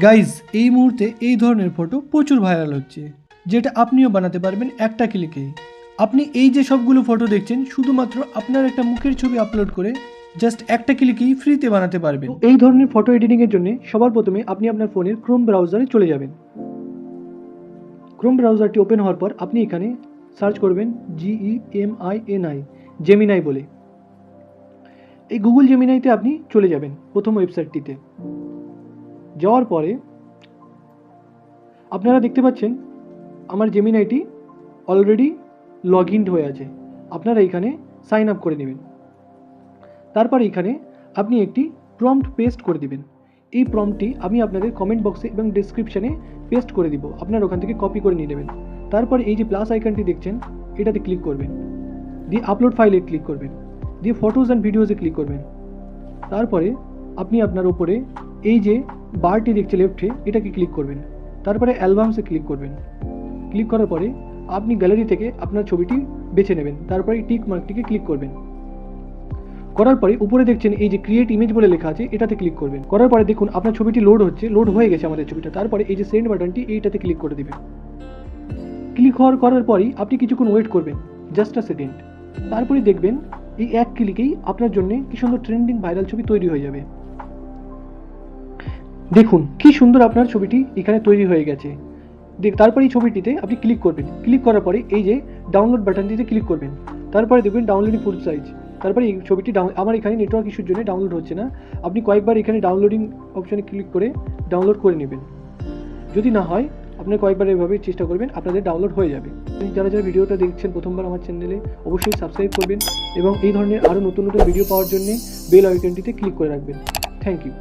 Guys এই মুহূর্তে এই ধরনের ফটো প্রচুর ভাইরাল হচ্ছে, যেটা আপনিও বানাতে পারবেন একটা ক্লিকেই। আপনি এই যে সবগুলো ফটো দেখছেন শুধুমাত্র আপনার একটা মুখের ছবি আপলোড করে জাস্ট একটা ক্লিকেই ফ্রিতে বানাতে পারবেন। এই ধরনের ফটো এডিটিংয়ের জন্য সবার প্রথমে আপনি আপনার ফোনের ক্রোম ব্রাউজারে চলে যাবেন। ক্রোম ব্রাউজারটি ওপেন হওয়ার পর আপনি এখানে সার্চ করবেন GEMINI জেমিনাই বলে। এই গুগল জেমিনাইতে আপনি চলে যাবেন প্রথম ওয়েবসাইটটিতে। যাওয়ার পরে আপনারা দেখতে পাচ্ছেন আমার জেমিনাইটি অলরেডি লগ ইন হয়ে আছে। আপনারা এখানে সাইন আপ করে নেবেন। তারপর এখানে আপনি একটি প্রম্পট পেস্ট করে দিবেন। এই প্রম্পটটি আমি আপনাদের কমেন্ট বক্সে এবং ডেসক্রিপশানে পেস্ট করে দিব, আপনারা ওখান থেকে কপি করে নিয়ে নেবেন। তারপর এই যে প্লাস আইকনটি দেখছেন এটাতে ক্লিক করবেন, দিয়ে আপলোড ফাইলে ক্লিক করবেন, দিয়ে ফটোজ অ্যান্ড ভিডিওসে ক্লিক করবেন। তারপরে আপনি আপনার ওপরে এই যে বারটি দেখছে লেফটে এটাকে ক্লিক করবেন। তারপরে অ্যালবামসে ক্লিক করবেন। ক্লিক করার পরে আপনি গ্যালারি থেকে আপনার ছবিটি বেছে নেবেন। তারপরে টিক মার্কটিকে ক্লিক করবেন। করার পরে উপরে দেখছেন এই যে ক্রিয়েট ইমেজ বলে লেখা আছে এটাতে ক্লিক করবেন। করার পরে দেখুন আপনার ছবিটি লোড হচ্ছে, লোড হয়ে গেছে আমাদের ছবিটা। তারপরে এই যে সেন্ড বাটনটি এইটাতে ক্লিক করে দিবেন। ক্লিক করার পরেই আপনি কিছুক্ষণ ওয়েট করবেন, জাস্ট আ সেকেন্ড। তারপরে দেখবেন এই এক ক্লিকেই আপনার জন্য কি সুন্দর ট্রেন্ডিং ভাইরাল ছবি তৈরি হয়ে যাবে। দেখুন কি সুন্দর আপনার ছবিটি এখানে তৈরি হয়ে গেছে। তারপরে এই ছবিটিতে আপনি ক্লিক করবেন। ক্লিক করার পরে এই যে ডাউনলোড বাটনটিতে ক্লিক করবেন। তারপরে দেখবেন ডাউনলোডিং ফুল সাইজ। তারপরে এই ছবিটি আমার এখানে নেটওয়ার্ক ইস্যুর জন্য ডাউনলোড হচ্ছে না। আপনি কয়েকবার এখানে ডাউনলোডিং অপশানে ক্লিক করে ডাউনলোড করে নেবেন। যদি না হয় আপনি কয়েকবার এভাবে চেষ্টা করবেন, আপনাদের ডাউনলোড হয়ে যাবে। যারা যারা ভিডিওটা দেখছেন প্রথমবার আমার চ্যানেলে অবশ্যই সাবস্ক্রাইব করবেন এবং এই ধরনের আরও নতুন নতুন ভিডিও পাওয়ার জন্য বেল আইকনটিতে ক্লিক করে রাখবেন। Thank you.